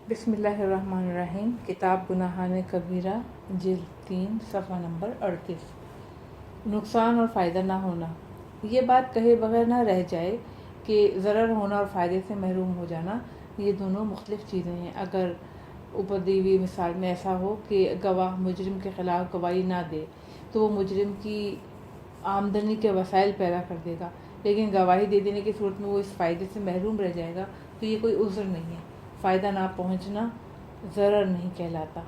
بسم اللہ الرحمن الرحیم۔ کتاب گناہان کبیرہ، جلد 3، صفحہ نمبر 38۔ نقصان اور فائدہ نہ ہونا۔ یہ بات کہے بغیر نہ رہ جائے کہ ضرر ہونا اور فائدے سے محروم ہو جانا یہ دونوں مختلف چیزیں ہیں۔ اگر اوپر دی ہوئی مثال میں ایسا ہو کہ گواہ مجرم کے خلاف گواہی نہ دے تو وہ مجرم کی آمدنی کے وسائل پیدا کر دے گا، لیکن گواہی دے دینے کی صورت میں وہ اس فائدے سے محروم رہ جائے گا، تو یہ کوئی عذر نہیں ہے۔ فائدہ نہ پہنچنا ضرر نہیں کہلاتا۔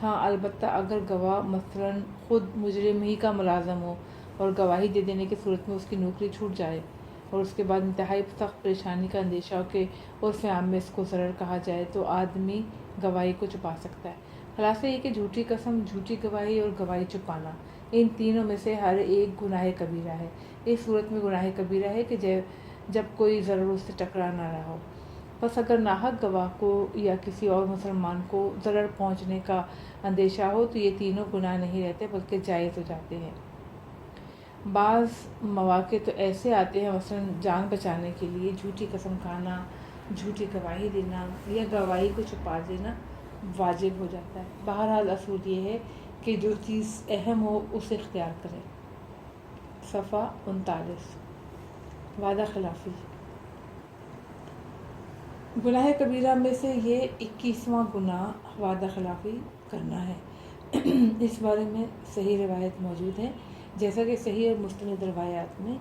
ہاں، البتہ اگر گواہ مثلاً خود مجرم ہی کا ملازم ہو اور گواہی دے دینے کی صورت میں اس کی نوکری چھوٹ جائے اور اس کے بعد انتہائی سخت پریشانی کا اندیشہ ہو کہ عرف عام میں اس کو ضرر کہا جائے تو آدمی گواہی کو چھپا سکتا ہے۔ خلاصہ یہ کہ جھوٹی قسم، جھوٹی گواہی اور گواہی چھپانا، ان تینوں میں سے ہر ایک گناہ کبیرہ ہے۔ اس صورت میں گناہ کبیرہ ہے کہ جب کوئی ضرر اس سے ٹکرا نہ رہا ہو۔ بس اگر ناحق گواہ کو یا کسی اور مسلمان کو ضرر پہنچنے کا اندیشہ ہو تو یہ تینوں گناہ نہیں رہتے بلکہ جائز ہو جاتے ہیں۔ بعض مواقع تو ایسے آتے ہیں، مثلاً جان بچانے کے لیے جھوٹی قسم کھانا، جھوٹی گواہی دینا یا گواہی کو چھپا دینا واجب ہو جاتا ہے۔ بہرحال اصول یہ ہے کہ جو چیز اہم ہو اسے اختیار کریں۔ صفحہ 39۔ وعدہ خلافی۔ گناہ کبیرہ میں سے یہ 21واں گناہ وعدہ خلافی کرنا ہے۔ اس بارے میں صحیح روایت موجود ہے، جیسا کہ صحیح اور مستند روایات میں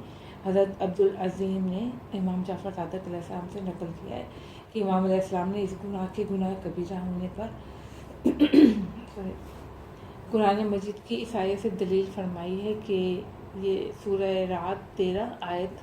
حضرت عبدالعظیم نے امام جعفر صادق علیہ السلام سے نقل کیا ہے کہ امام علیہ السلام نے اس گناہ کے گناہ کبیرہ ہونے پر قرآن مجید کی اس آیت سے دلیل فرمائی ہے کہ یہ سورہ رعد 13 آیت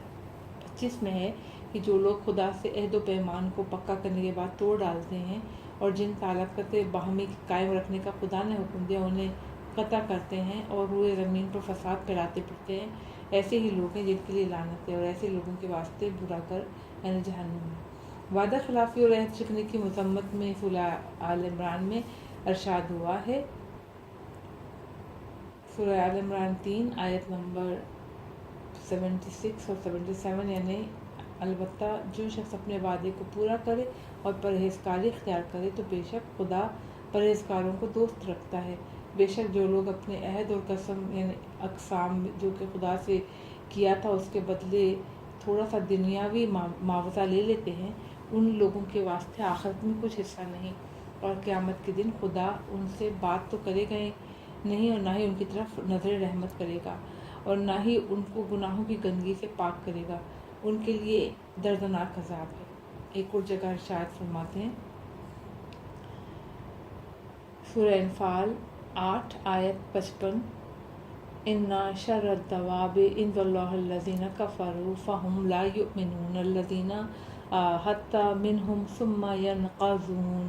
25 میں ہے کہ جو لوگ خدا سے عہد و پیمان کو پکا کرنے کے بعد توڑ ڈالتے ہیں اور جن تعلقات باہمی قائم رکھنے کا خدا نے حکم دیا انہیں قطع کرتے ہیں اور روئے زمین پر فساد پھیلاتے پھرتے ہیں، ایسے ہی لوگ ہیں جن کے لیے لعنت ہے اور ایسے لوگوں کے واسطے برا گھر یعنی جہنم ہے۔ وعدہ خلافی اور عہد شکنی کی مذمت میں سورہ آل عمران میں ارشاد ہوا ہے۔ سورہ آل عمران 3 آیت نمبر 76 اور 77، یعنی البتہ جو شخص اپنے وعدے کو پورا کرے اور پرہیزکاری اختیار کرے تو بے شک خدا پرہیزکاروں کو دوست رکھتا ہے۔ بے شک جو لوگ اپنے عہد اور قسم یعنی اقسام جو کہ خدا سے کیا تھا اس کے بدلے تھوڑا سا دنیاوی معاوضہ لے لیتے ہیں، ان لوگوں کے واسطے آخرت میں کچھ حصہ نہیں، اور قیامت کے دن خدا ان سے بات تو کرے گا نہیں اور نہ ہی ان کی طرف نظر رحمت کرے گا اور نہ ہی ان کو گناہوں کی گندگی سے پاک کرے گا۔ ان کے لیے دردناک عذاب ہے۔ ایک اور جگہ ارشاد فرماتے ہیں، سورہ انفال 8 آیت 55، اِنَّ شَرَّ الدَّوَابِ عِندَ اللہِ الَّذِينَ كَفَرُوا فَهُمْ لَا يُؤْمِنُونَ الَّذِينَ عَاهَدتَّ مِنْهُمْ ثُمَّ يَنقَضُونَ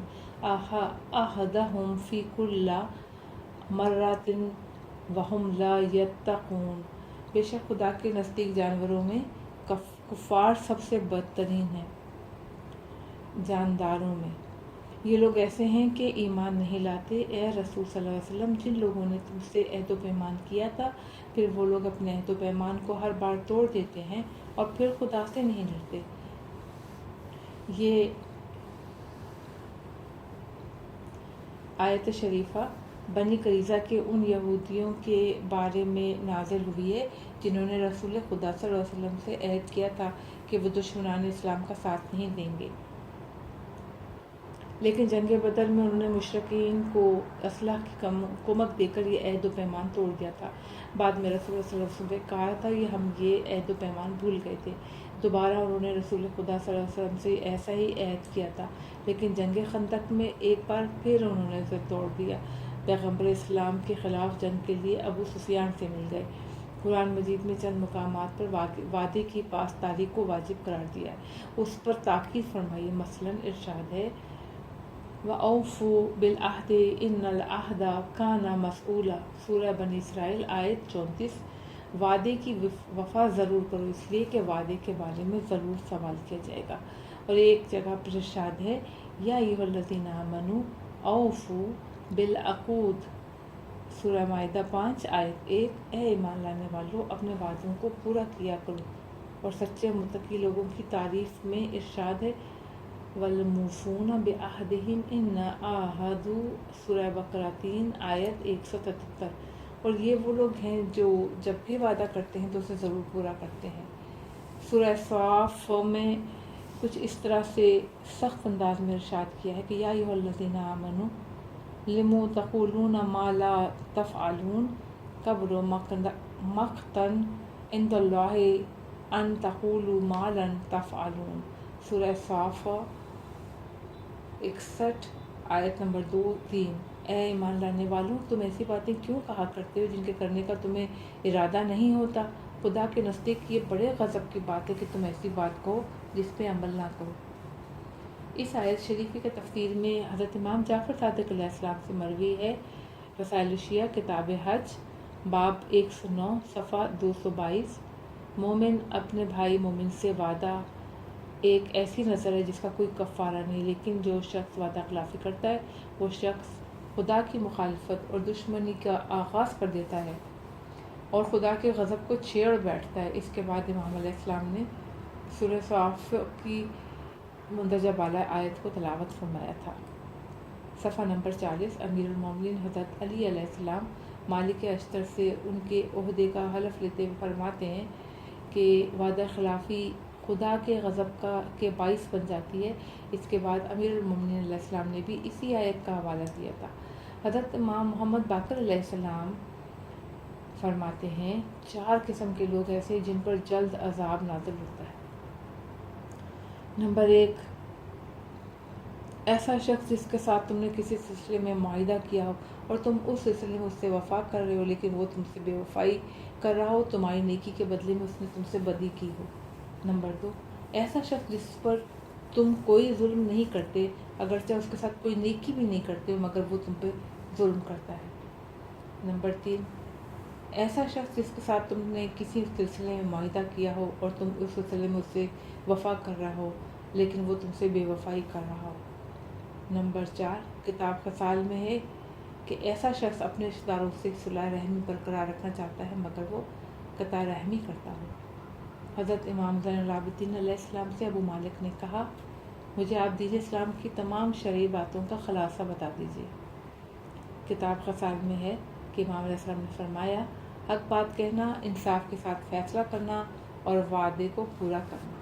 عَهْدَهُمْ فِي كُلِّ مَرَّةٍ وَهُمْ لَا يَتَّقُونَ۔ بے شک خدا کے نزدیک جانوروں میں کفار سب سے بدترین ہیں جانداروں میں۔ یہ لوگ ایسے ہیں کہ ایمان نہیں لاتے۔ اے رسول صلی اللہ علیہ وسلم، جن لوگوں نے تم سے عہد و پیمان کیا تھا پھر وہ لوگ اپنے عہد و پیمان کو ہر بار توڑ دیتے ہیں اور پھر خدا سے نہیں ڈرتے۔ یہ آیت شریفہ بنی قریظہ کے ان یہودیوں کے بارے میں نازل ہوئی ہے جنہوں نے رسول خدا صلی اللہ علیہ وسلم سے عہد کیا تھا کہ وہ دشمنان اسلام کا ساتھ نہیں دیں گے، لیکن جنگ بدر میں انہوں نے مشرکین کو اسلحہ کی کمک دے کر یہ عہد و پیمان توڑ دیا تھا۔ بعد میں رسول صلی اللہ علیہ وسلم نے کہا تھا کہ ہم یہ عہد و پیمان بھول گئے تھے۔ دوبارہ انہوں نے رسول خدا صلی اللہ علیہ وسلم سے ایسا ہی عہد کیا تھا، لیکن جنگ خندق میں ایک بار پھر انہوں نے اسے توڑ دیا۔ پیغمبر اسلام کے خلاف جنگ کے لیے ابو سفیان سے مل گئے۔ قرآن مجید میں چند مقامات پر وعدے کی پاسداری کو واجب قرار دیا ہے، اس پر تاکید فرمائی ہے۔ مثلاً ارشاد ہے، وَأَوْفُوا بِالْعَهْدِ إِنَّ الْعَهْدَ كَانَ مَسْئُولًا۔ سورہ بنی اسرائیل آیت 34۔ وعدے کی وفا ضرور کرو، اس لیے کہ وعدے کے بارے میں ضرور سوال کیا جائے گا۔ اور ایک جگہ پر ارشاد ہے، یا ایھا الذین آمنوا اوفوا بالعقود۔ سورہ مائدہ 5 آیت 1۔ اے ایمان لانے والو، اپنے وعدوں کو پورا کیا کرو۔ اور سچے متقی لوگوں کی تعریف میں ارشاد ہے، والموفون بعہدہم ان عاہدوا، سورہ بقرہ 3 آیت 177۔ اور یہ وہ لوگ ہیں جو جب بھی وعدہ کرتے ہیں تو اسے ضرور پورا کرتے ہیں۔ سورہ صاف میں کچھ اس طرح سے سخت انداز میں ارشاد کیا ہے کہ یا ایھا الذین آمنوا لم تقولون ما لا تفعلون کبر مقتا عند اللہ ان تقولوا ما لا تفعلون، سورہ صاف 61 آیت نمبر 2-3۔ اے ایمان لانے والوں، تم ایسی باتیں کیوں کہا کرتے ہو جن کے کرنے کا تمہیں ارادہ نہیں ہوتا؟ خدا کے نزدیک یہ بڑے غضب کی بات ہے کہ تم ایسی بات کہو جس پہ عمل نہ کرو۔ اس آیت شریفی کے تفسیر میں حضرت امام جعفر صادق علیہ السلام سے مروی ہے، رسائل الشیعہ کتاب حج باب 109 صفحہ 222، مومن اپنے بھائی مومن سے وعدہ ایک ایسی نظر ہے جس کا کوئی کفارہ نہیں، لیکن جو شخص وعدہ خلافی کرتا ہے وہ شخص خدا کی مخالفت اور دشمنی کا آغاز کر دیتا ہے اور خدا کے غضب کو چھیڑ بیٹھتا ہے۔ اس کے بعد امام علیہ السلام نے سورہ صاف کی مندرجہ بالا آیت کو تلاوت فرمایا تھا۔ صفحہ نمبر 40۔ امیر المومنین حضرت علی علیہ السلام مالک اشتر سے ان کے عہدے کا حلف لیتے ہوئے فرماتے ہیں کہ وعدہ خلافی خدا کے غضب کے باعث بن جاتی ہے۔ اس کے بعد امیر المومنین علیہ السلام نے بھی اسی آیت کا حوالہ دیا تھا۔ حضرت امام محمد باقر علیہ السلام فرماتے ہیں 4 قسم کے لوگ ایسے جن پر جلد عذاب نازل ہوتا ہے۔ نمبر 1، ایسا شخص جس کے ساتھ تم نے کسی سلسلے میں معاہدہ کیا ہو اور تم اس سلسلے میں اس سے وفا کر رہے ہو لیکن وہ تم سے بے وفائی کر رہا ہو، تمہاری نیکی کے بدلے میں اس نے تم سے بدی کی ہو۔ نمبر 2، ایسا شخص جس پر تم کوئی ظلم نہیں کرتے اگرچہ اس کے ساتھ کوئی نیکی بھی نہیں کرتے ہو مگر وہ تم پہ ظلم کرتا ہے۔ نمبر 3، ایسا شخص جس کے ساتھ تم نے کسی سلسلے میں معاہدہ کیا ہو اور تم اس سلسلے میں اس سے وفا کر رہا ہو لیکن وہ تم سے بے وفائی کر رہا ہو۔ نمبر 4، کتاب خصال میں ہے کہ ایسا شخص اپنے رشتہ داروں سے صلح رحمی برقرار رکھنا چاہتا ہے مگر وہ قطع رحمی کرتا ہو۔ حضرت امام زین العابدین علیہ السلام سے ابو مالک نے کہا مجھے آپ دین اسلام کی تمام شرعی باتوں کا خلاصہ بتا دیجیے۔ کتاب خصال میں ہے کہ امام علیہ السلام نے فرمایا حق بات کہنا، انصاف کے ساتھ فیصلہ کرنا اور وعدے کو پورا کرنا۔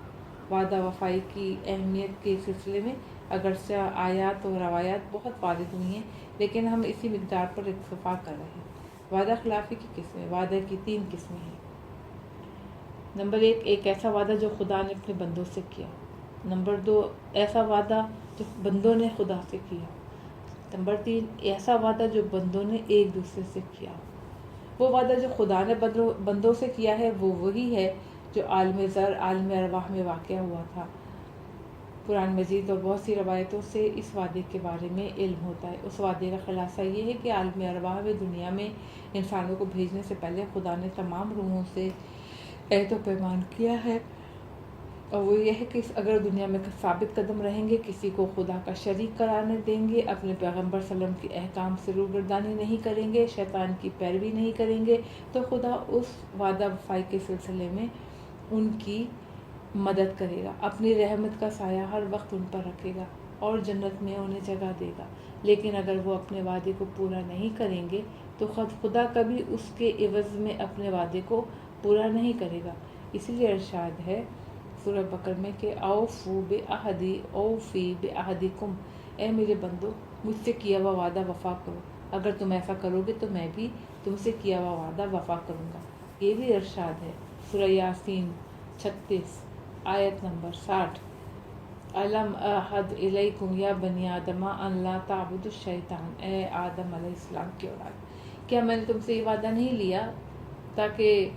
وعدہ وفائی کی اہمیت کے سلسلے میں اگرچہ آیات و روایات بہت وارد ہوئی ہیں لیکن ہم اسی مقدار پر اکتفا کر رہے ہیں۔ وعدہ خلافی کی قسمیں، وعدہ کی 3 قسمیں ہیں۔ نمبر 1، ایک ایسا وعدہ جو خدا نے اپنے بندوں سے کیا۔ نمبر 2، ایسا وعدہ جو بندوں نے خدا سے کیا۔ نمبر 3، ایسا وعدہ جو بندوں نے ایک دوسرے سے کیا۔ وہ وعدہ جو خدا نے بندوں سے کیا ہے وہ وہی ہے جو عالم ذر عالم ارواح میں واقع ہوا تھا۔ قرآن مجید اور بہت سی روایتوں سے اس وعدے کے بارے میں علم ہوتا ہے۔ اس وعدے کا خلاصہ یہ ہے کہ عالم ارواح میں دنیا میں انسانوں کو بھیجنے سے پہلے خدا نے تمام روحوں سے عہد و پیمان کیا ہے اور وہ یہ ہے کہ اگر دنیا میں ثابت قدم رہیں گے، کسی کو خدا کا شریک قرار نہیں دیں گے، اپنے پیغمبر صلی اللہ علیہ وسلم کے احکام سے روگردانی نہیں کریں گے، شیطان کی پیروی نہیں کریں گے، تو خدا اس وعدہ وفائی کے سلسلے میں ان کی مدد کرے گا، اپنی رحمت کا سایہ ہر وقت ان پر رکھے گا اور جنت میں انہیں جگہ دے گا۔ لیکن اگر وہ اپنے وعدے کو پورا نہیں کریں گے تو خدا کبھی اس کے عوض میں اپنے وعدے کو پورا نہیں کرے گا۔ اسی لیے ارشاد ہے سورہ بقرہ میں کہ اوفوا بعہدی اوفی بعہدکم، اے میرے بندو مجھ سے کیا ہوا وعدہ وفا کرو، اگر تم ایسا کرو گے تو میں بھی تم سے کیا ہوا وعدہ وفا کروں گا۔ یہ بھی ارشاد ہے سورہ یاسین 36 آیت نمبر 60، الم اعہد الیکم یا بنی آدم ان لا تعبدوا الشیطان، اے آدم علیہ السلام کی اولاد، کیا میں نے تم سے یہ وعدہ نہیں لیا تاکہ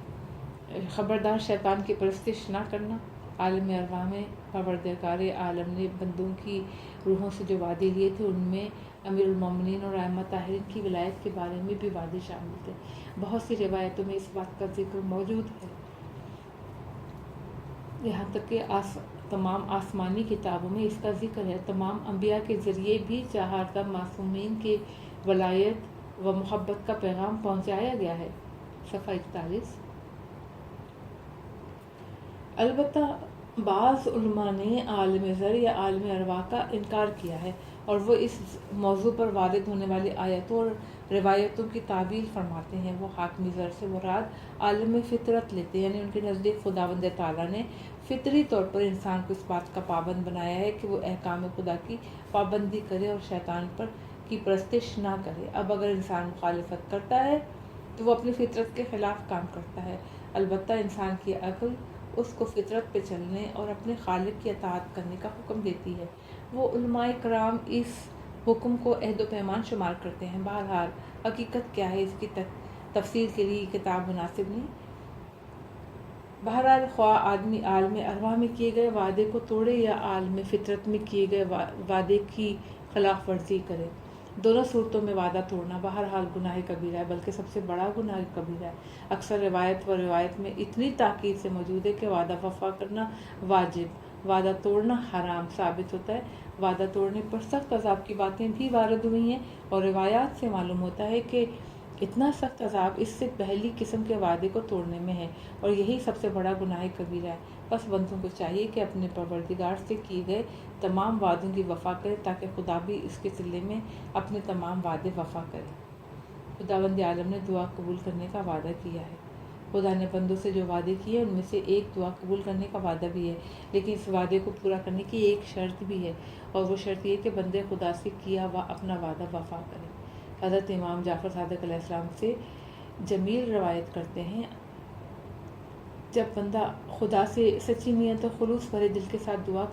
خبردار شیطان کی پرستش نہ کرنا۔ عالم ارواح میں پروردگار عالم نے بندوں کی روحوں سے جو وعدے لیے تھے ان میں امیر المومنین اور ائمہ طاہرین کی ولایت کے بارے میں بھی وعدے شامل تھے۔ بہت سی روایتوں میں اس بات کا ذکر موجود ہے، یہاں تک کہ تمام آسمانی کتابوں میں اس کا ذکر ہے۔ تمام انبیاء کے ذریعے بھی چہارتاں معصومین کے ولایت و محبت کا پیغام پہنچایا گیا ہے۔ صفحہ 41۔ البتہ بعض علماء نے عالم زر یا عالم ارواح کا انکار کیا ہے اور وہ اس موضوع پر وارد ہونے والی آیتوں اور روایتوں کی تعویل فرماتے ہیں۔ وہ حاکم زر سے مراد عالم فطرت لیتے ہیں، یعنی ان کے نزدیک خداوند تعالیٰ نے فطری طور پر انسان کو اس بات کا پابند بنایا ہے کہ وہ احکام خدا کی پابندی کرے اور شیطان پر کی پرستش نہ کرے۔ اب اگر انسان مخالفت کرتا ہے تو وہ اپنی فطرت کے خلاف کام کرتا ہے، البتہ انسان کی عقل اس کو فطرت پہ چلنے اور اپنے خالق کی اطاعت کرنے کا حکم دیتی ہے۔ وہ علماء کرام اس حکم کو عہد و پیمان شمار کرتے ہیں۔ بہرحال حقیقت کیا ہے، اس کی تفصیل کے لیے یہ کتاب مناسب نہیں۔ بہرحال خواہ آدمی عالم ارواح میں کیے گئے وعدے کو توڑے یا عالم فطرت میں کیے گئے وعدے کی خلاف ورزی کرے، دونوں صورتوں میں وعدہ توڑنا بہرحال گناہ کبیرہ ہے، بلکہ سب سے بڑا گناہ کبیرہ ہے۔ اکثر روایت میں اتنی تاکید سے موجود ہے کہ وعدہ وفا کرنا واجب، وعدہ توڑنا حرام ثابت ہوتا ہے۔ وعدہ توڑنے پر سخت عذاب کی باتیں بھی وارد ہوئی ہیں اور روایات سے معلوم ہوتا ہے کہ اتنا سخت عذاب اس سے پہلی قسم کے وعدے کو توڑنے میں ہے، اور یہی سب سے بڑا گناہ کبیرہ ہے۔ بس بندوں کو چاہیے کہ اپنے پروردگار سے کیے گئے تمام وعدوں کی وفا کرے تاکہ خدا بھی اس کے صلے میں اپنے تمام وعدے وفا کرے۔ خداوند عالم نے دعا قبول کرنے کا وعدہ کیا ہے۔ خدا نے بندوں سے جو وعدے کیے ان میں سے ایک دعا قبول کرنے کا وعدہ بھی ہے، لیکن اس وعدے کو پورا کرنے کی ایک شرط بھی ہے، اور وہ شرط یہ کہ بندے خدا سے کیا اپنا وعدہ وفا کرے۔ حضرت امام جعفر صادق علیہ السلام سے جمیل روایت کرتے ہیں، جب بندہ خدا سے سچی نیت اور خلوص بھرے دل کے ساتھ دعا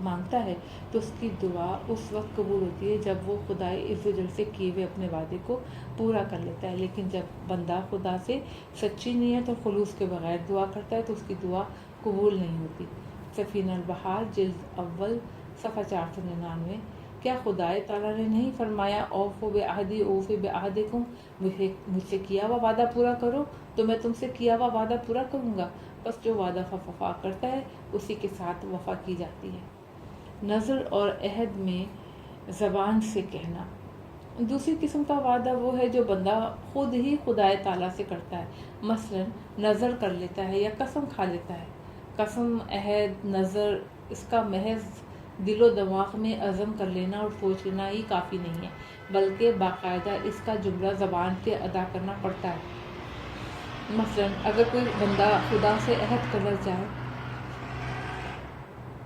مانگتا ہے تو اس کی دعا اس وقت قبول ہوتی ہے جب وہ خدائے عز و جل سے کیے ہوئے اپنے وعدے کو پورا کر لیتا ہے، لیکن جب بندہ خدا سے سچی نیت اور خلوص کے بغیر دعا کرتا ہے تو اس کی دعا قبول نہیں ہوتی۔ سفینہ البحار جلد اول صفحہ 499۔ کیا خدائے تعالیٰ نے نہیں فرمایا اوفوا بعہدی اوفی بعہدکم، مجھ سے کیا ہوا وعدہ پورا کرو تو میں تم سے کیا ہوا وعدہ پورا کروں گا؟ بس جو وعدہ وفا کرتا ہے اسی کے ساتھ وفا کی جاتی ہے۔ نظر اور عہد میں زبان سے کہنا۔ دوسری قسم کا وعدہ وہ ہے جو بندہ خود ہی خدائے تعالیٰ سے کرتا ہے، مثلا نظر کر لیتا ہے یا قسم کھا لیتا ہے۔ قسم، عہد، نظر، اس کا محض دل و دماغ میں عزم کر لینا اور سوچ لینا ہی کافی نہیں ہے، بلکہ باقاعدہ اس کا جملہ زبان سے ادا کرنا پڑتا ہے۔ مثلا اگر کوئی بندہ خدا سے عہد کرنا چاہے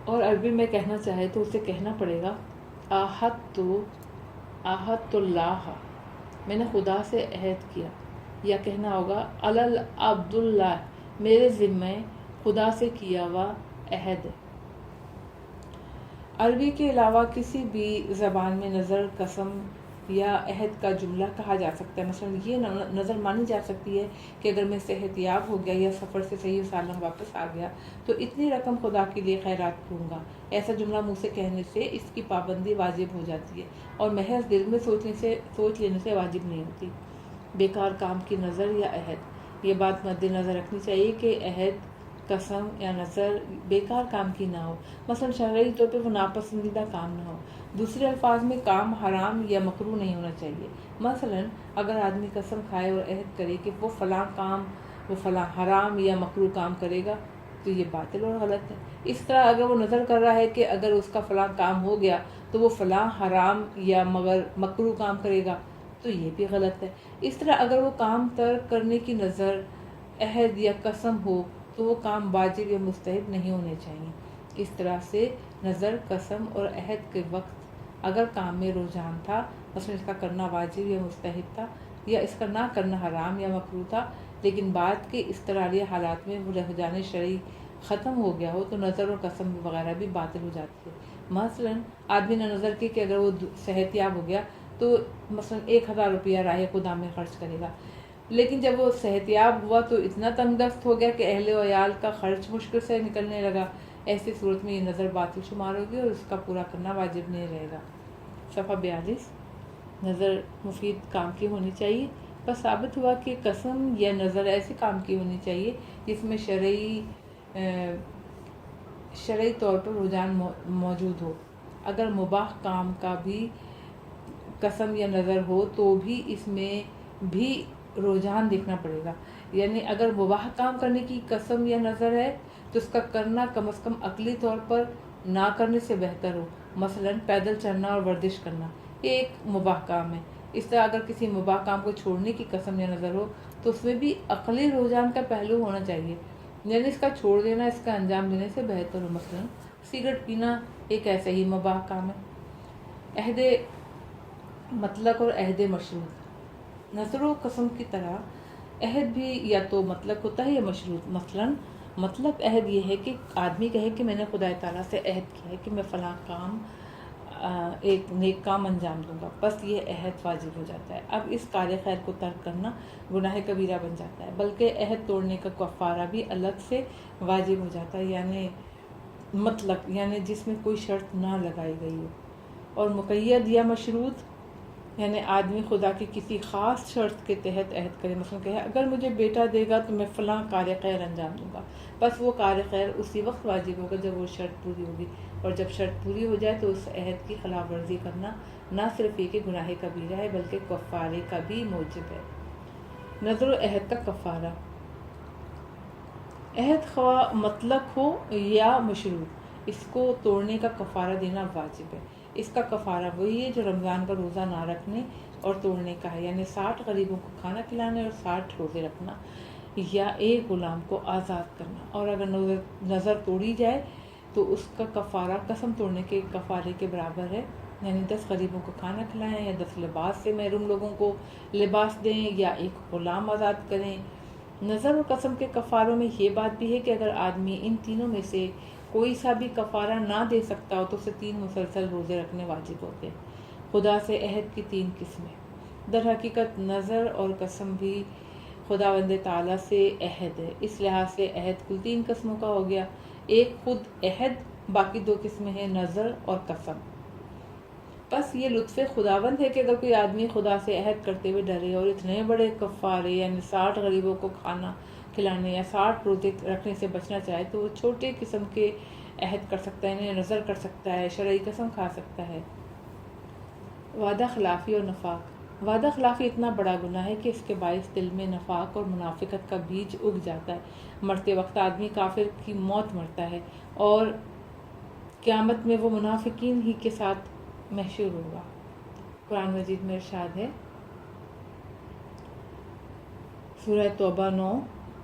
اور عربی میں کہنا چاہے تو اسے کہنا پڑے گا آہدت اللہ، میں نے خدا سے عہد کیا، یا کہنا ہوگا علل عبد اللہ، میرے ذمہ خدا سے کیا ہوا عہد ہے۔ عربی کے علاوہ کسی بھی زبان میں نظر، قسم یا عہد کا جملہ کہا جا سکتا ہے۔ مثلا یہ نظر مانی جا سکتی ہے کہ اگر میں صحت یاب ہو گیا یا سفر سے صحیح و سالم واپس آ گیا تو اتنی رقم خدا کے لیے خیرات کروں گا۔ ایسا جملہ منہ سے کہنے سے اس کی پابندی واجب ہو جاتی ہے اور محض دل میں سوچ لینے سے واجب نہیں ہوتی۔ بیکار کام کی نظر یا عہد، یہ بات مد نظر رکھنی چاہیے کہ عہد، قسم یا نظر بیکار کام کی نہ ہو، مثلا شرعی طور پہ وہ ناپسندیدہ کام نہ ہو۔ دوسرے الفاظ میں کام حرام یا مکروہ نہیں ہونا چاہیے۔ مثلا اگر آدمی قسم کھائے اور عہد کرے کہ وہ فلاں حرام یا مکروہ کام کرے گا تو یہ باطل اور غلط ہے۔ اس طرح اگر وہ نظر کر رہا ہے کہ اگر اس کا فلاں کام ہو گیا تو وہ فلاں حرام یا مکروہ کام کرے گا تو یہ بھی غلط ہے۔ اس طرح اگر وہ کام ترک کرنے کی نظر، عہد یا قسم ہو تو وہ کام واجب یا مستحب نہیں ہونے چاہیے۔ اس طرح سے نظر، قسم اور عہد کے وقت اگر کام میں رجحان تھا، مثلا اس کا کرنا واجب یا مستحب تھا یا اس کا نہ کرنا حرام یا مکروہ تھا، لیکن بعد کے اضطراریہ حالات میں وہ رجحان شرعی ختم ہو گیا ہو تو نظر اور قسم وغیرہ بھی باطل ہو جاتی ہے۔ مثلا آدمی نے نظر کی کہ اگر وہ صحت یاب ہو گیا تو مثلا 1000 روپیہ راہ خدا میں خرچ کرے گا، لیکن جب وہ صحت یاب ہوا تو اتنا تنگ دست ہو گیا کہ اہل و عیال کا خرچ مشکل سے نکلنے لگا۔ ایسی صورت میں یہ نظر باطل شمار ہوگی اور اس کا پورا کرنا واجب نہیں رہے گا۔ صفحہ 42۔ نظر مفید کام کی ہونی چاہیے، بس ثابت ہوا کہ قسم یا نظر ایسے کام کی ہونی چاہیے جس میں شرعی طور پر رجحان موجود ہو۔ اگر مباح کام کا بھی قسم یا نظر ہو تو بھی اس میں بھی رجحان دیکھنا پڑے گا، یعنی اگر مباح کام کرنے کی قسم یا نظر ہے تو اس کا کرنا کم از کم عقلی طور پر نہ کرنے سے بہتر ہو۔ مثلاً پیدل چلنا اور ورزش کرنا، یہ ایک مباح کام ہے۔ اس طرح اگر کسی مباح کام کو چھوڑنے کی قسم یا نظر ہو تو اس میں بھی عقلی رجحان کا پہلو ہونا چاہیے، یعنی اس کا چھوڑ دینا اس کا انجام دینے سے بہتر ہو۔ مثلاً سگریٹ پینا ایک ایسا ہی مباح کام ہے۔ عہد مطلق اور عہد مشروط، نظر و قسم کی طرح عہد بھی یا تو مطلق ہوتا ہے یا مشروط۔ مثلاً مطلق عہد یہ ہے کہ آدمی کہے کہ میں نے خدا تعالیٰ سے عہد کیا ہے کہ میں فلاں کام ایک نیک کام انجام دوں گا، بس یہ عہد واجب ہو جاتا ہے۔ اب اس کار خیر کو ترک کرنا گناہ کبیرہ بن جاتا ہے، بلکہ عہد توڑنے کا کفارہ بھی الگ سے واجب ہو جاتا ہے، یعنی مطلق، یعنی جس میں کوئی شرط نہ لگائی گئی ہو۔ اور مقید یا مشروط، یعنی آدمی خدا کی کسی خاص شرط کے تحت عہد کرے، مثلا کہے اگر مجھے بیٹا دے گا تو میں فلاں کار خیر انجام دوں گا، بس وہ کار خیر اسی وقت واجب ہوگا جب وہ شرط پوری ہوگی، اور جب شرط پوری ہو جائے تو اس عہد کی خلاف ورزی کرنا نہ صرف یہ کہ گناہ کبیرہ ہے بلکہ کفارے کا بھی موجب ہے۔ نظر و عہد کا کفارہ، عہد خواہ مطلق ہو یا مشروط، اس کو توڑنے کا کفارہ دینا واجب ہے۔ اس کا کفارہ وہی ہے جو رمضان کا روزہ نہ رکھنے اور توڑنے کا ہے، یعنی 60 غریبوں کو کھانا کھلانے اور 60 روزے رکھنا، یا ایک غلام کو آزاد کرنا۔ اور اگر نظر توڑی جائے تو اس کا کفارہ قسم توڑنے کے کفارے کے برابر ہے، یعنی 10 غریبوں کو کھانا کھلائیں، یا 10 لباس سے محروم لوگوں کو لباس دیں، یا ایک غلام آزاد کریں۔ نظر و قسم کے کفاروں میں یہ بات بھی ہے کہ اگر آدمی ان تینوں میں سے کوئی سا بھی کفارہ نہ دے سکتا ہو تو اسے 3 مسلسل روزے رکھنے واجب ہوتے ہیں۔ خدا سے عہد کی 3 قسمیں، در حقیقت نظر اور قسم بھی خداوند تعالیٰ سے عہد ہے، اس لحاظ سے عہد کل 3 قسموں کا ہو گیا۔ ایک خود عہد، باقی 2 قسمیں ہیں نظر اور قسم۔ بس یہ لطف خداوند ہے کہ اگر کوئی آدمی خدا سے عہد کرتے ہوئے ڈرے اور اتنے بڑے کفارے یعنی 60 غریبوں کو کھانا کھلانے یا 60 روزے رکھنے سے بچنا چاہے تو وہ چھوٹے قسم کے عہد کر سکتا ہے، یعنی نظر کر سکتا ہے، شرعی قسم کھا سکتا ہے۔ وعدہ خلافی اور نفاق، وعدہ خلافی اتنا بڑا گناہ ہے کہ اس کے باعث دل میں نفاق اور منافقت کا بیج اگ جاتا ہے۔ مرتے وقت آدمی کافر کی موت مرتا ہے اور قیامت میں وہ منافقین ہی کے ساتھ محشور ہوگا۔ قرآن مجید میں ارشاد ہے، سورہ توبہ 9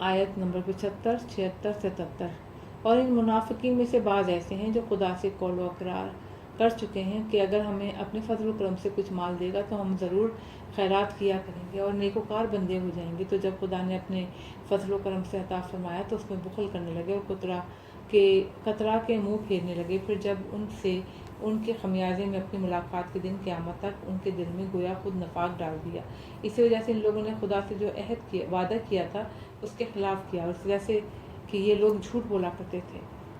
آیت نمبر 75، 76، 77، اور ان منافقین میں سے بعض ایسے ہیں جو خدا سے قول و اقرار کر چکے ہیں کہ اگر ہمیں اپنے فضل و کرم سے کچھ مال دے گا تو ہم ضرور خیرات کیا کریں گے اور نیکوکار بندے ہو جائیں گے۔ تو جب خدا نے اپنے فضل و کرم سے عطا فرمایا تو اس میں بخل کرنے لگے اور قطرہ کے منہ پھیرنے لگے۔ پھر جب ان سے ان کے خمیازے میں اپنی ملاقات کے دن قیامت تک ان کے دل میں گویا خود نفاق ڈال دیا۔ اسی وجہ سے ان لوگوں نے خدا سے جو وعدہ کیا تھا اس کے خلاف کیا، اور اس وجہ سے کہ یہ لوگ جھوٹ بولا کرتے تھے۔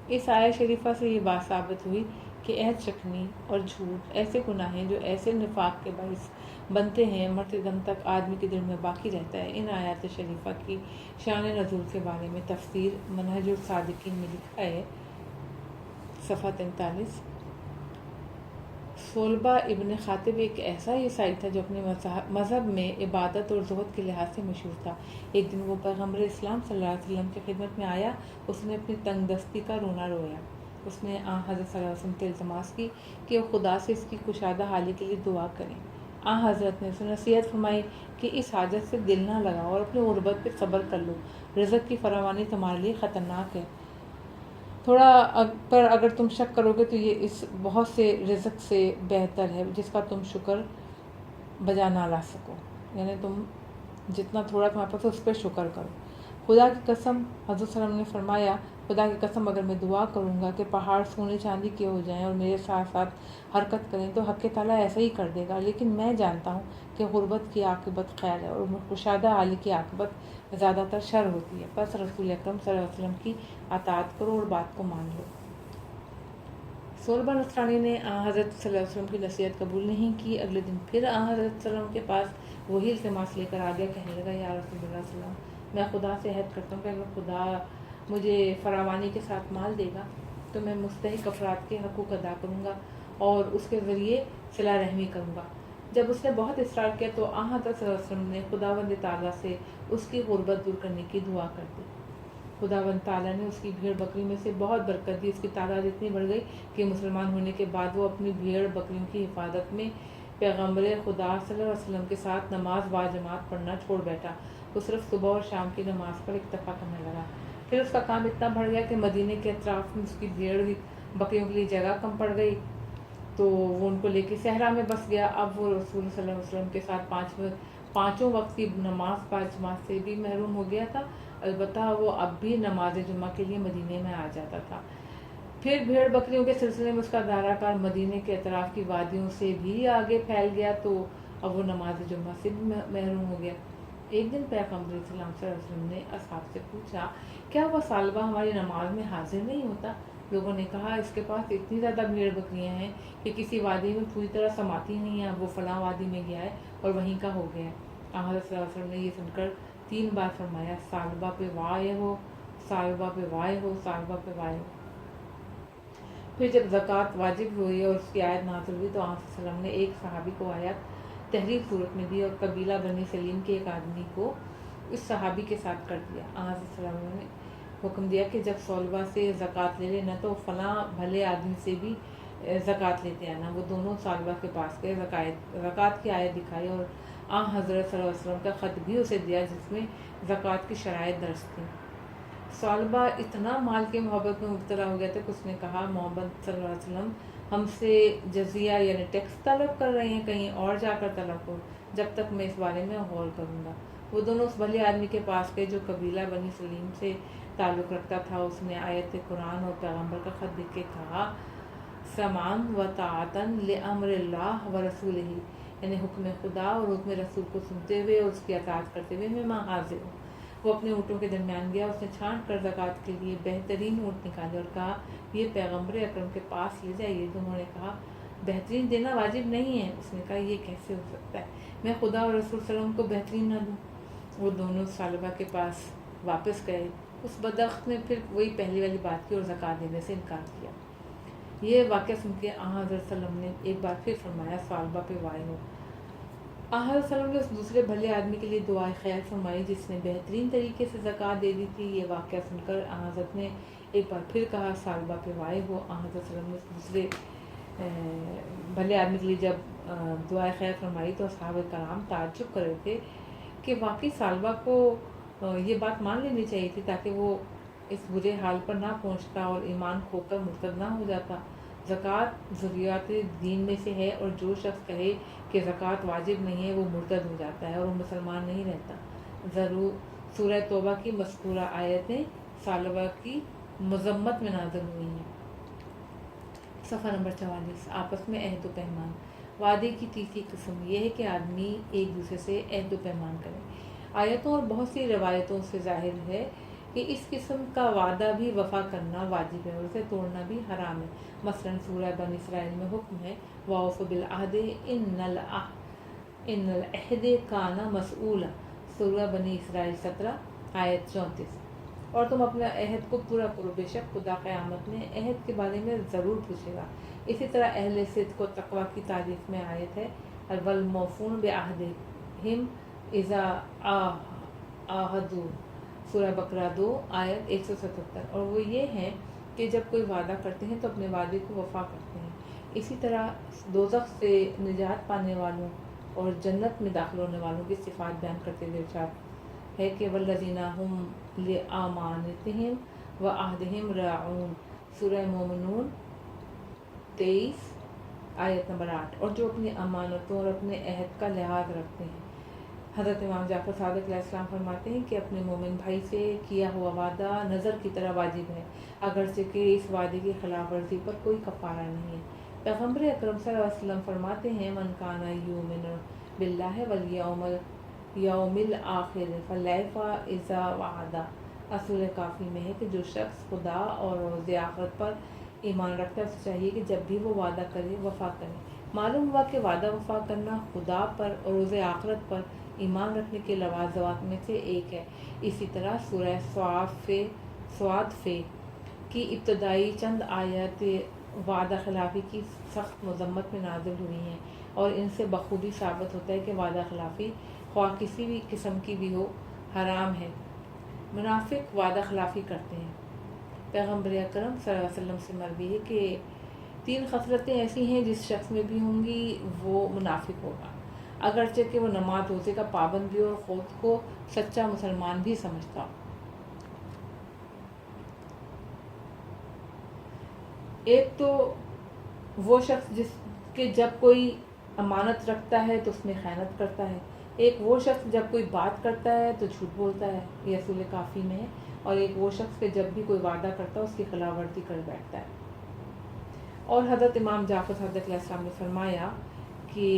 اس آیت شریفہ سے یہ بات ثابت ہوئی کہ عہد شکنی اور جھوٹ ایسے گناہ ہیں جو ایسے نفاق کے باعث بنتے ہیں، مرتے دم تک آدمی کے دل میں باقی رہتا ہے۔ ان آیات شریفہ کی شان نزول کے بارے میں تفسیر منہج الصادقین میں لکھا ہے، صفحہ 43، صلبہ ابن خاطب ایک ایسا عیسائی تھا جو اپنے مذہب میں عبادت اور زہد کے لحاظ سے مشہور تھا۔ ایک دن وہ پیغمبر اسلام صلی اللہ علیہ وسلم کی خدمت میں آیا، اس نے اپنی تنگ دستی کا رونا رویا۔ اس نے حضرت صلی اللہ علیہ وسلم سے التماس کی کہ وہ خدا سے اس کی کشادہ حالی کے لیے دعا کریں۔ حضرت نے اسے نصیحت فرمائی کہ اس حاجت سے دل نہ لگاؤ اور اپنی غربت پہ صبر کر لو، رزق کی فراوانی تمہارے لیے خطرناک ہے، تھوڑا پر اگر تم شک کرو گے تو یہ اس بہت سے رزق سے بہتر ہے جس کا تم شکر بجا نہ لا سکو، یعنی تم جتنا تھوڑا تمہارے پاس اس پہ شکر کرو۔ خدا کی قسم، حضرت صلی اللہ علیہ وسلم نے فرمایا، خدا کی قسم اگر میں دعا کروں گا کہ پہاڑ سونے چاندی کے ہو جائیں اور میرے ساتھ ساتھ حرکت کریں تو حق تعالیٰ ایسا ہی کر دے گا، لیکن میں جانتا ہوں کہ غربت کی عاقبت خیر ہے اور کشادہ حالی کی عاقبت زیادہ تر شر ہوتی ہے، پس رسول اکرم صلی اللہ علیہ وسلم کی اطاعت کرو اور بات کو مان لو۔ صلبہ نصرانی نے حضرت صلی اللہ علیہ وسلم کی نصیحت قبول نہیں کی۔ اگلے دن پھر حضرت صلی اللہ علیہ وسلم کے پاس وہی التماس لے کر آ گیا، کہنے لگا، یا رسول اللہ صلی اللہ علیہ وسلم، میں خدا سے عہد کرتا ہوں کہ اگر خدا مجھے فراوانی کے ساتھ مال دے گا تو میں مستحق افراد کے حقوق ادا کروں گا اور اس کے ذریعے صلہ رحمی کروں گا۔ جب اس نے بہت اصرار کیا تو حضرت صلی اللہ علیہ وسلم نے خداوند تعالیٰ سے اس کی غربت دور کرنے کی دعا کر دی۔ خداوند تعالیٰ نے اس کی بھیڑ بکری میں سے بہت برکت دی، اس کی تعداد اتنی بڑھ گئی کہ مسلمان ہونے کے بعد وہ اپنی بھیڑ بکریوں کی حفاظت میں پیغمبر خدا صلی اللہ علیہ وسلم کے ساتھ نماز با جماعت پڑھنا چھوڑ بیٹھا۔ وہ صرف صبح اور شام کی نماز پر اکتفا کرنے لگا۔ پھر اس کا کام اتنا بڑھ گیا کہ مدینے کے اطراف میں اس کی بھیڑ بکریوں کے لیے جگہ کم پڑ گئی، تو وہ ان کو لے کے صحرا میں بس گیا۔ اب وہ رسول صلی اللہ علیہ وسلم کے ساتھ پانچوں وقت کی نماز با جماعت سے بھی محروم ہو گیا تھا، البتہ وہ اب بھی نماز جمعہ کے لیے مدینے میں آ جاتا تھا۔ پھر بھیڑ بکریوں کے سلسلے میں اس کا دائرہ کار مدینے کے اطراف کی وادیوں سے بھی آگے پھیل گیا، تو اب وہ نماز جمعہ سے بھی محروم ہو گیا۔ ایک دن پیغمبر اسلام صلی اللہ علیہ وسلم نے اصحاب سے پوچھا، کیا وہ ثعلبہ ہماری نماز میں حاضر نہیں ہوتا؟ لوگوں نے کہا، اس کے پاس اتنی زیادہ بھیڑ بکریاں ہیں کہ کسی وادی میں پوری طرح سماتی نہیں ہے، وہ فلاں وادی میں گیا ہے اور وہیں کا ہو گیا ہے۔ حضرت صلی اللہ علیہ وسلم نے یہ سن کر 3 بار فرمایا، ثعلبہ پہ وائے ہو، ثعلبہ پہ وائے ہو، ثعلبہ پہ وائے ہو۔ پھر جب زکوٰۃ واجب ہوئی اور اس کی آیت نازل ہوئی تو آپ صلی اللہ علیہ وسلم نے ایک صحابی کو آیت تحریر صورت میں دی اور قبیلہ بنی سلیم کے ایک آدمی کو اس صحابی کے ساتھ کر دیا۔ آپ صلی اللہ علیہ وسلم نے حکم دیا کہ جب ثعلبہ سے زکوٰۃ لے لینا تو فلاں بھلے آدمی سے بھی زکوٰۃ لیتے آنا۔ وہ دونوں ثعلبہ کے پاس گئے، زکوٰۃ کی آیت دکھائی اور حضرت صلی اللہ علیہ وسلم کا خط بھی اسے دیا جس میں زکوٰۃ کی شرائط درج تھیں۔ ثعلبہ اتنا مال کی محبت میں مبتلا ہو گیا تھا کہ اس نے کہا، محمد صلی اللہ علیہ وسلم ہم سے جزیہ یعنی ٹیکس طلب کر رہے ہیں، کہیں اور جا کر طلب کرو جب تک میں اس بارے میں غور کروں گا۔ وہ دونوں اس بھلے آدمی کے پاس گئے جو قبیلہ بنی سلیم سے تعلق رکھتا تھا۔ اس نے آیت قرآن اور پیغمبر کا خط دیکھ کے کہا، سمعاً و طاعتاً لامر اللہ و رسولہ، یعنی حکم خدا اور حکم رسول کو سنتے ہوئے اور اس کی اطاعت کرتے ہوئے میں حاضر ہوں۔ وہ اپنے اونٹوں کے درمیان گیا، اس نے چھانٹ کر زکوٰۃ کے لیے بہترین اونٹ نکالے اور کہا، یہ پیغمبر اکرم کے پاس لے جائیے۔ انہوں نے کہا، بہترین دینا واجب نہیں ہے۔ اس نے کہا، یہ کیسے ہو سکتا ہے، میں خدا اور رسول صلی اللہ علیہ وسلم کو بہترین نہ دوں؟ وہ دونوں ثعلبہ کے پاس واپس گئے۔ اس بدبخت نے پھر وہی پہلی والی بات کی اور زکوٰۃ دینے سے انکار کیا۔ یہ واقعہ سن کے حضرت صلی اللہ علیہ وسلم نے ایک بار پھر فرمایا، ثعلبہ پہ وائے ہو۔ حضرت صلی اللہ علیہ وسلم نے اس دوسرے بھلے آدمی کے لیے دعائے خیر فرمائی جس نے بہترین طریقے سے زکوٰۃ دے دی تھی۔ یہ واقعہ سن کر حضرت نے ایک بار پھر کہا، ثعلبہ پہ وائے ہو۔ حضرت صلی اللہ علیہ وسلم نے اس دوسرے بھلے آدمی کے لیے جب دعائے خیر فرمائی تو صحابہ کرام تعجب کر رہے تھے کہ واقعی ثعلبہ کو یہ بات مان لینی چاہیے تھی تاکہ وہ اس برے حال پر نہ پہنچتا اور ایمان کھو کر مرتد نہ ہو جاتا۔ زکوٰۃ ضروریات دین میں سے ہے اور جو شخص کہے کہ زکوٰۃ واجب نہیں ہے وہ مرتد ہو جاتا ہے اور وہ مسلمان نہیں رہتا۔ ضرور سورہ توبہ کی مذکورہ آیتیں ثعلبہ کی مذمت میں نازل ہوئی ہیں۔ صفحہ نمبر 44، آپس میں عہد و پیمان۔ وعدے کی تیسری قسم یہ ہے کہ آدمی ایک دوسرے سے عہد و پیمان کرے۔ آیتوں اور بہت سی روایتوں سے ظاہر ہے کہ اس قسم کا وعدہ بھی وفا کرنا واجب ہے اور اسے توڑنا بھی حرام ہے۔ مثلاً سورہ بنی اسرائیل میں حکم ہے، وَأَوْفُوا بِالْعَهْدِ إِنَّ الْعَهْدَ كَانَ مَسْئُولًا، سورہ بنی اسرائیل 17 آیت 34۔ اور تم اپنا عہد کو پورا کرو، بے شک خدا قیامت میں عہد کے بارے میں ضرور پوچھے گا۔ اسی طرح اہل صدق و تقویٰ کی تعریف میں آیت ہے، وَالْمُوفُونَ بِعَهْدِهِمْ اِذَا عَاهَدُوا، سورہ بقرہ 2 آیت 177۔ اور وہ یہ ہیں کہ جب کوئی وعدہ کرتے ہیں تو اپنے وعدے کو وفا کرتے ہیں۔ اسی طرح دوزخ سے نجات پانے والوں اور جنت میں داخل ہونے والوں کی صفات بیان کرتے ہوئے ارشاد ہے کہ والذین ھم لأمانتہم وعہدہم راعون، سورہ مومنون 23 آیت نمبر 8۔ اور جو اپنی امانتوں اور اپنے عہد کا لحاظ رکھتے ہیں۔ حضرت امام جعفر صادق علیہ السلام فرماتے ہیں کہ اپنے مومن بھائی سے کیا ہوا وعدہ نظر کی طرح واجب ہے، اگرچہ کہ اس وعدے کی خلاف ورزی پر کوئی کفارہ نہیں ہے۔ پیغمبر اکرم صلی اللہ علیہ وسلم فرماتے ہیں، من کان یؤمن باللہ والیوم الآخر فلیحلف اذا وعد۔ اصول کافی میں ہے کہ جو شخص خدا اور روز آخرت پر ایمان رکھتا ہے اسے چاہیے کہ جب بھی وہ وعدہ کرے وفا کرے۔ معلوم ہوا کہ وعدہ وفا کرنا خدا پر اور روز آخرت پر ایمان رکھنے کے لوازمات میں سے ایک ہے۔ اسی طرح سورہ صاد کی ابتدائی چند آیات وعدہ خلافی کی سخت مذمت میں نازل ہوئی ہیں اور ان سے بخوبی ثابت ہوتا ہے کہ وعدہ خلافی خواہ کسی بھی قسم کی بھی ہو حرام ہے۔ منافق وعدہ خلافی کرتے ہیں۔ پیغمبر اکرم صلی اللہ علیہ وسلم سے مروی ہے کہ 3 خصلتیں ایسی ہیں جس شخص میں بھی ہوں گی وہ منافق ہوگا، اگرچہ کہ وہ نماز روزے کا پابند بھی اور خود کو سچا مسلمان بھی سمجھتا ہو۔ ایک تو وہ شخص جس کے جب کوئی امانت رکھتا ہے تو اس میں خیانت کرتا ہے، ایک وہ شخص جب کوئی بات کرتا ہے تو جھوٹ بولتا ہے، یہ اصول کافی میں ہے، اور ایک وہ شخص کہ جب بھی کوئی وعدہ کرتا ہے اس کی خلاف ورزی کر بیٹھتا ہے۔ اور حضرت امام جعفر صادق علیہ السلام نے فرمایا کہ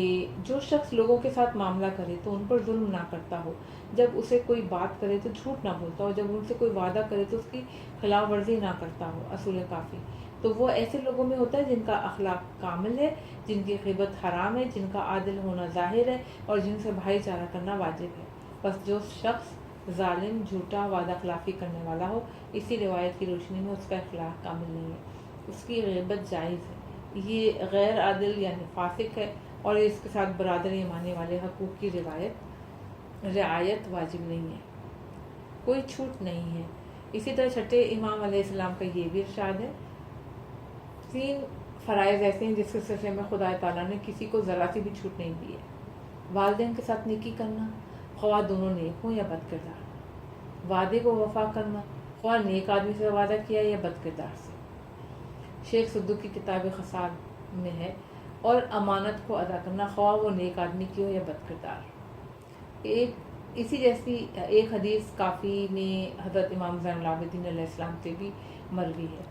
جو شخص لوگوں کے ساتھ معاملہ کرے تو ان پر ظلم نہ کرتا ہو، جب اسے کوئی بات کرے تو جھوٹ نہ بولتا ہو، جب ان سے کوئی وعدہ کرے تو اس کی خلاف ورزی نہ کرتا ہو، اصول کافی۔ تو وہ ایسے لوگوں میں ہوتا ہے جن کا اخلاق کامل ہے، جن کی غیبت حرام ہے، جن کا عادل ہونا ظاہر ہے اور جن سے بھائی چارہ کرنا واجب ہے۔ بس جو شخص ظالم، جھوٹا، وعدہ خلافی کرنے والا ہو، اسی روایت کی روشنی میں اس کا اخلاق کامل نہیں ہے، اس کی غیبت جائز ہے، یہ غیر عادل یعنی فاسق ہے، اور اس کے ساتھ برادری ماننے والے حقوق کی رعایت واجب نہیں ہے، کوئی چھوٹ نہیں ہے۔ اسی طرح چھٹے امام علیہ السلام کا یہ بھی ارشاد ہے، 3 فرائض ایسے ہیں جس کے سلسلے میں خدا تعالیٰ نے کسی کو ذرا سی بھی چھوٹ نہیں دی ہے۔ والدین کے ساتھ نیکی کرنا، خواہ دونوں نیک ہوں یا بد کردار، وعدے کو وفا کرنا، خواہ نیک آدمی سے وعدہ کیا یا بد کردار سے، شیخ صدوق کی کتاب خصال میں ہے، اور امانت کو ادا کرنا، خواہ وہ نیک آدمی کی ہو یا بد کردار۔ اسی جیسی ایک حدیث کافی میں حضرت امام زین العابدین علیہ السلام سے بھی مروی ہے،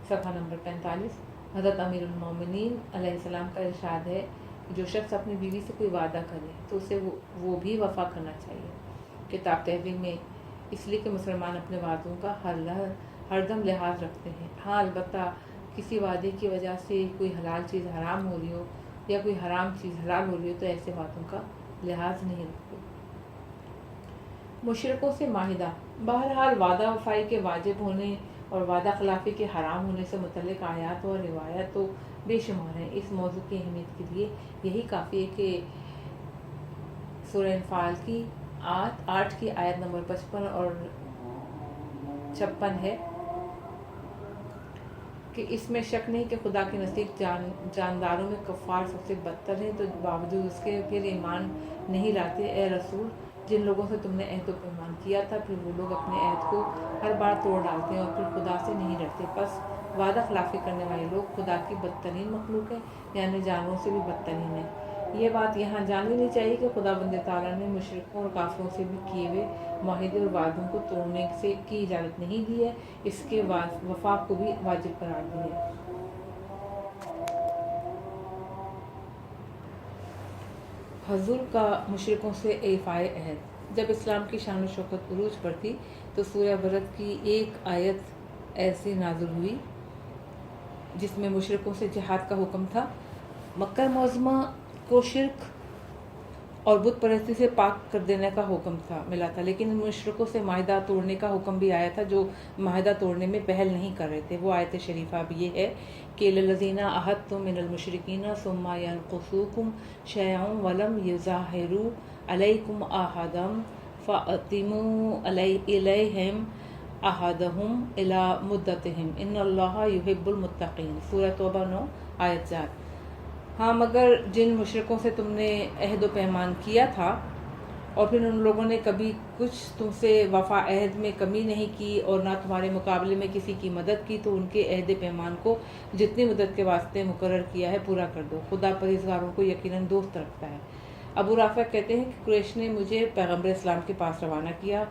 صفحہ نمبر 45۔ حضرت امیر المومنین علیہ السلام کا ارشاد ہے کہ جو شخص اپنی بیوی سے کوئی وعدہ کرے تو اسے وہ بھی وفا کرنا چاہیے۔ کتاب تہذیب میں اس لیے کہ مسلمان اپنے وعدوں کا ہر دم لحاظ رکھتے ہیں، ہاں البتہ کسی وعدے کی وجہ سے کوئی حلال چیز حرام ہو رہی ہو یا کوئی حرام چیز حلال ہو رہی ہو تو ایسے وعدوں کا لحاظ نہیں رکھتے۔ مشرکوں سے معاہدہ، بہرحال وعدہ وفائی کے واجب ہونے اور وعدہ خلافی کے حرام ہونے سے متعلق آیات اور روایات تو بے شمار ہیں۔ اس موضوع کی اہمیت کے لیے یہی کافی ہے کہ سورہ انفال کی 8 کی آیت نمبر 55 اور 56 ہے کہ اس میں شک نہیں کہ خدا کے نزدیک جانداروں میں کفار سب سے بدتر ہیں، تو باوجود اس کے پھر ایمان نہیں لاتے۔ اے رسول، جن لوگوں سے تم نے عہد و پیمان کیا تھا پھر وہ لوگ اپنے عہد کو ہر بار توڑ ڈالتے ہیں اور پھر خدا سے نہیں ڈرتے، پس وعدہ خلافی کرنے والے لوگ خدا کی بدترین مخلوق ہیں، یعنی جانوروں سے بھی بدترین ہیں۔ یہ بات یہاں جان لینی چاہیے کہ خدا بند تعالیٰ نے مشرکوں اور کافروں سے بھی کیے ہوئے معاہدے اور وعدوں کو توڑنے کی اجازت نہیں دی ہے، اس کے وفا کو بھی واجب قرار دی ہے۔ حضور کا مشرکوں سے ایفائے عہد، جب اسلام کی شان و شوکت عروج پر تھی تو سورہ برد کی ایک آیت ایسی نازل ہوئی جس میں مشرکوں سے جہاد کا حکم تھا۔ مکہ معظمہ کو شرک اور بت پرستی سے پاک کر دینے کا حکم ملا تھا، لیکن مشرکوں سے معاہدہ توڑنے کا حکم بھی آیا تھا جو معاہدہ توڑنے میں پہل نہیں کر رہے تھے۔ وہ آیت شریفہ بھی یہ ہے کہ للذین عاہدتم من المشرکین ثم ینقصوکم شیئا ولم یظاہروا علیکم احدا فأتموا الیہم عہدہم الی مدتہم ان اللہ یحب المتقین، سورہ توبہ 9 آیت 4۔ ہاں مگر جن مشرکوں سے تم نے عہد و پیمان کیا تھا اور پھر ان لوگوں نے کبھی کچھ تم سے وفا عہد میں کمی نہیں کی اور نہ تمہارے مقابلے میں کسی کی مدد کی، تو ان کے عہد پیمان کو جتنی مدت کے واسطے مقرر کیا ہے پورا کر دو، خدا پرہیزگاروں کو یقیناً دوست رکھتا ہے۔ ابو رافع کہتے ہیں کہ قریش نے مجھے پیغمبر اسلام کے پاس روانہ کیا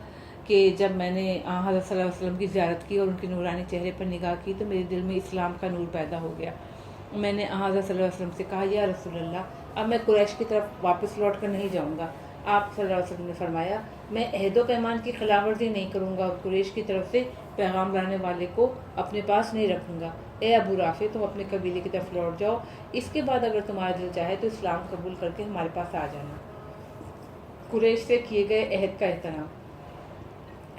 کہ جب میں نے حضرت صلی اللہ علیہ وسلم کی زیارت کی اور ان کے نورانی چہرے پر نگاہ کی تو میرے دل میں اسلام کا نور پیدا ہو گیا۔ میں نے حضرت صلی اللہ علیہ وسلم سے کہا، یا رسول اللہ، اب میں قریش کی طرف واپس لوٹ کر نہیں جاؤں گا۔ آپ صلی اللہ علیہ وسلم نے فرمایا، میں عہد و پیمان کی خلاف ورزی نہیں کروں گا اور قریش کی طرف سے پیغام لانے والے کو اپنے پاس نہیں رکھوں گا۔ اے ابو رافع، تم اپنے قبیلے کی طرف لوٹ جاؤ، اس کے بعد اگر تمہارا دل چاہے تو اسلام قبول کر کے ہمارے پاس آ جانا۔ قریش سے کیے گئے عہد کا احترام۔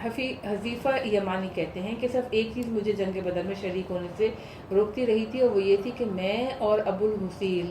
حذیفہ یمانی کہتے ہیں کہ صرف ایک چیز مجھے جنگ بدر میں شریک ہونے سے روکتی رہی تھی، اور وہ یہ تھی کہ میں اور ابو الحسیل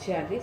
46।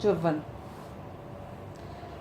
54।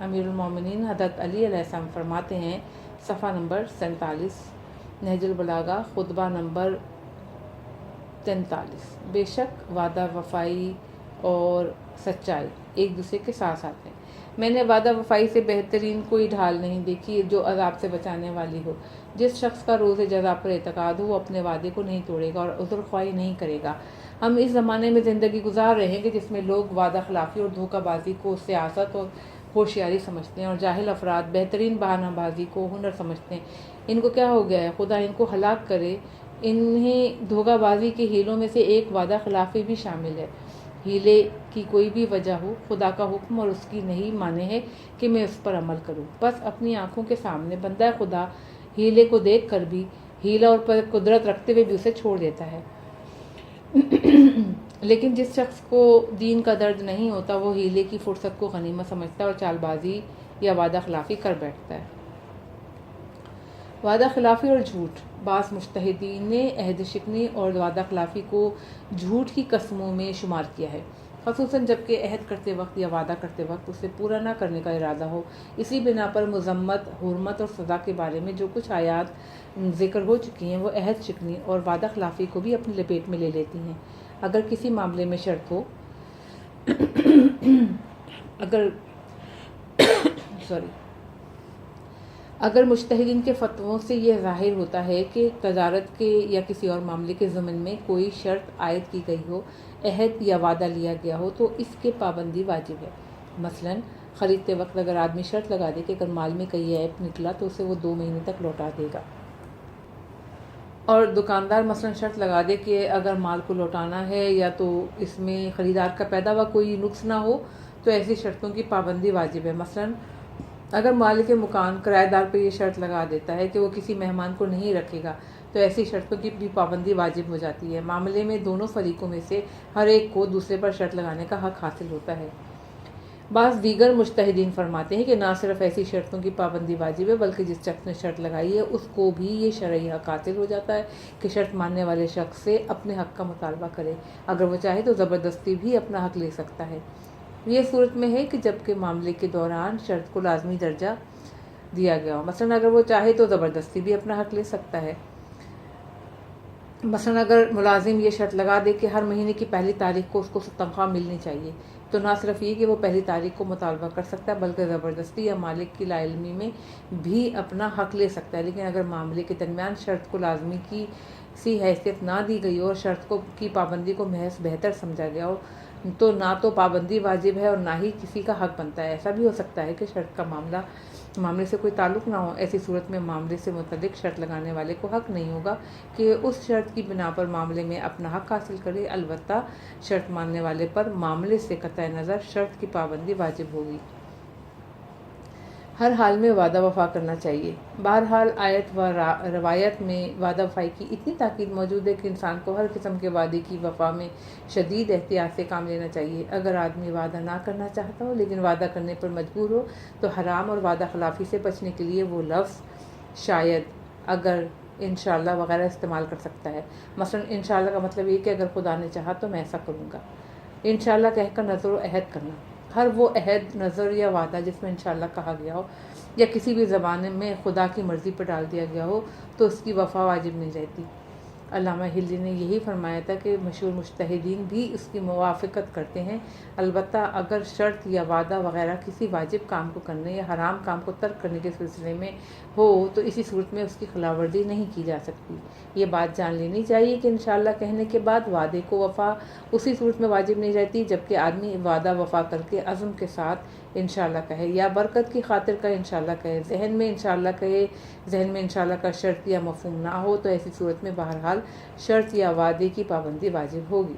امیر المومنین حضرت علی علیہ السلام فرماتے ہیں، صفحہ نمبر 47 نہج البلاغہ خطبہ نمبر 43، بے شک وعدہ وفائی اور سچائی ایک دوسرے کے ساتھ ساتھ ہیں۔ میں نے وعدہ وفائی سے بہترین کوئی ڈھال نہیں دیکھی جو عذاب سے بچانے والی ہو۔ جس شخص کا روز جزا پر اعتقاد ہو وہ اپنے وعدے کو نہیں توڑے گا اور عذر خواہی نہیں کرے گا۔ ہم اس زمانے میں زندگی گزار رہے ہیں کہ جس میں لوگ وعدہ خلافی اور دھوکہ بازی کو سیاست اور ہوشیاری سمجھتے ہیں اور جاہل افراد بہترین بہانہ بازی کو ہنر سمجھتے ہیں۔ ان کو کیا ہو گیا ہے؟ خدا ان کو ہلاک کرے۔ انہیں دھوکہ بازی کے ہیلوں میں سے ایک وعدہ خلافی بھی شامل ہے۔ ہیلے کی کوئی بھی وجہ ہو، خدا کا حکم اور اس کی نہیں مانے ہے کہ میں اس پر عمل کروں، بس اپنی آنکھوں کے سامنے بندہ خدا ہیلے کو دیکھ کر بھی، ہیلا اور پر قدرت رکھتے ہوئے بھی اسے چھوڑ دیتا ہے۔ لیکن جس شخص کو دین کا درد نہیں ہوتا وہ ہیلے کی فرصت کو غنیمت سمجھتا ہے اور چال بازی یا وعدہ خلافی کر بیٹھتا ہے۔ وعدہ خلافی اور جھوٹ۔ بعض مجتہدین نے عہد شکنی اور وعدہ خلافی کو جھوٹ کی قسموں میں شمار کیا ہے، خصوصاً جبکہ عہد کرتے وقت یا وعدہ کرتے وقت اسے پورا نہ کرنے کا ارادہ ہو۔ اسی بنا پر مذمت، حرمت اور سزا کے بارے میں جو کچھ آیات ذکر ہو چکی ہیں وہ عہد شکنی اور وعدہ خلافی کو بھی اپنی لپیٹ میں لے لیتی ہیں۔ اگر کسی معاملے میں شرط ہو اگر مجتہدین کے فتووں سے یہ ظاہر ہوتا ہے کہ تجارت کے یا کسی اور معاملے کے ضمن میں کوئی شرط عائد کی گئی ہو، عہد یا وعدہ لیا گیا ہو تو اس کے پابندی واجب ہے۔ مثلاً خریدتے وقت اگر آدمی شرط لگا دے کہ اگر مال میں کوئی عیب نکلا تو اسے وہ 2 مہینے تک لوٹا دے گا، اور دکاندار مثلاً شرط لگا دے کہ اگر مال کو لوٹانا ہے یا تو اس میں خریدار کا پیدا ہوا کوئی نقص نہ ہو تو ایسی شرطوں کی پابندی واجب ہے۔ مثلاً اگر مالک مکان کرایہ دار پہ یہ شرط لگا دیتا ہے کہ وہ کسی مہمان کو نہیں رکھے گا تو ایسی شرطوں کی بھی پابندی واجب ہو جاتی ہے۔ معاملے میں دونوں فریقوں میں سے ہر ایک کو دوسرے پر شرط لگانے کا حق حاصل ہوتا ہے۔ بعض دیگر مجتہدین فرماتے ہیں کہ نہ صرف ایسی شرطوں کی پابندی واجب ہے بلکہ جس شخص نے شرط لگائی ہے اس کو بھی یہ شرعی حق حاصل ہو جاتا ہے کہ شرط ماننے والے شخص سے اپنے حق کا مطالبہ کرے، اگر وہ چاہے تو زبردستی بھی اپنا حق لے سکتا ہے۔ یہ صورت میں ہے کہ جبکہ معاملے کے دوران شرط کو لازمی درجہ دیا گیا ہو، مثلاً اگر وہ چاہے تو زبردستی بھی اپنا حق لے سکتا ہے۔ مثلاً اگر ملازم یہ شرط لگا دے کہ ہر مہینے کی پہلی تاریخ کو اس کو تنخواہ ملنی چاہیے تو نہ صرف یہ کہ وہ پہلی تاریخ کو مطالبہ کر سکتا ہے بلکہ زبردستی یا مالک کی لا علمی میں بھی اپنا حق لے سکتا ہے۔ لیکن اگر معاملے کے درمیان شرط کو لازمی کی سی حیثیت نہ دی گئی ہو اور شرط کی پابندی کو محض بہتر سمجھا گیا ہو تو نہ تو پابندی واجب ہے اور نہ ہی کسی کا حق بنتا ہے۔ ایسا بھی ہو سکتا ہے کہ شرط کا معاملے سے کوئی تعلق نہ ہو، ایسی صورت میں معاملے سے متعلق شرط لگانے والے کو حق نہیں ہوگا کہ اس شرط کی بنا پر معاملے میں اپنا حق حاصل کرے، البتہ شرط ماننے والے پر معاملے سے قطع نظر شرط کی پابندی واجب ہوگی۔ ہر حال میں وعدہ وفا کرنا چاہیے۔ بہرحال آیت و روایت میں وعدہ وفائی کی اتنی تاکید موجود ہے کہ انسان کو ہر قسم کے وعدے کی وفا میں شدید احتیاط سے کام لینا چاہیے۔ اگر آدمی وعدہ نہ کرنا چاہتا ہو لیکن وعدہ کرنے پر مجبور ہو تو حرام اور وعدہ خلافی سے بچنے کے لیے وہ لفظ شاید، اگر، انشاءاللہ وغیرہ استعمال کر سکتا ہے۔ مثلاً انشاءاللہ کا مطلب یہ کہ اگر خدا نے چاہا تو میں ایسا کروں گا۔ انشاءاللہ کہہ کر نظر و عہد کرنا۔ ہر وہ عہد، نظر یا وعدہ جس میں انشاءاللہ کہا گیا ہو یا کسی بھی زبان میں خدا کی مرضی پر ڈال دیا گیا ہو تو اس کی وفا واجب نہیں رہتی۔ علامہ ہلی نے یہی فرمایا تھا کہ مشہور مجتہدین بھی اس کی موافقت کرتے ہیں، البتہ اگر شرط یا وعدہ وغیرہ کسی واجب کام کو کرنے یا حرام کام کو ترک کرنے کے سلسلے میں ہو تو اسی صورت میں اس کی خلاف ورزی نہیں کی جا سکتی۔ یہ بات جان لینی چاہیے کہ انشاءاللہ کہنے کے بعد وعدے کو وفا اسی صورت میں واجب نہیں رہتی جبکہ آدمی وعدہ وفا کر کے عزم کے ساتھ انشاءاللہ کہے یا برکت کی خاطر کا انشاءاللہ کہے، ذہن میں انشاءاللہ کا شرط یا مفہوم نہ ہو تو ایسی صورت میں بہرحال شرط یا وعدے کی پابندی واجب ہوگی۔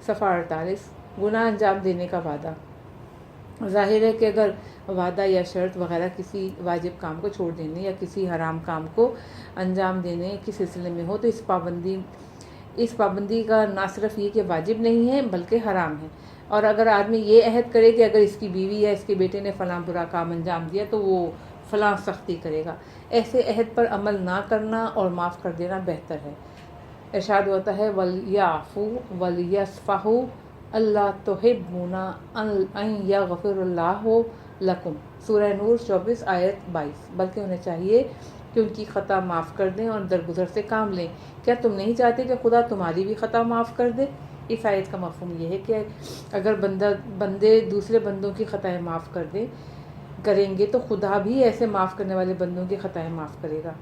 صفحہ 48 گناہ انجام دینے کا وعدہ۔ ظاہر ہے کہ اگر وعدہ یا شرط وغیرہ کسی واجب کام کو چھوڑ دینے یا کسی حرام کام کو انجام دینے کے سلسلے میں ہو تو اس پابندی کا نہ صرف یہ کہ واجب نہیں ہے بلکہ حرام ہے، اور اگر آدمی یہ عہد کرے کہ اگر اس کی بیوی یا اس کے بیٹے نے فلاں برا کام انجام دیا تو وہ فلاں سختی کرے گا، ایسے عہد پر عمل نہ کرنا اور معاف کر دینا بہتر ہے۔ ارشاد ہوتا ہے وَلْيَعْفُوا وَلْيَصْفَحُوا أَلَّا تُحِبُّونَ أَن يَغْفِرَ اللَّهُ لکم، سورہ نور 24 آیت 22، بلکہ انہیں چاہیے کہ ان کی خطا معاف کر دیں اور درگزر سے کام لیں۔ کیا تم نہیں چاہتے کہ خدا تمہاری بھی خطا معاف کر دے؟ اس آیت کا مفہوم یہ ہے کہ اگر بندے دوسرے بندوں کی خطائیں معاف کریں گے تو خدا بھی ایسے معاف کرنے والے بندوں کی خطائیں معاف کرے گا۔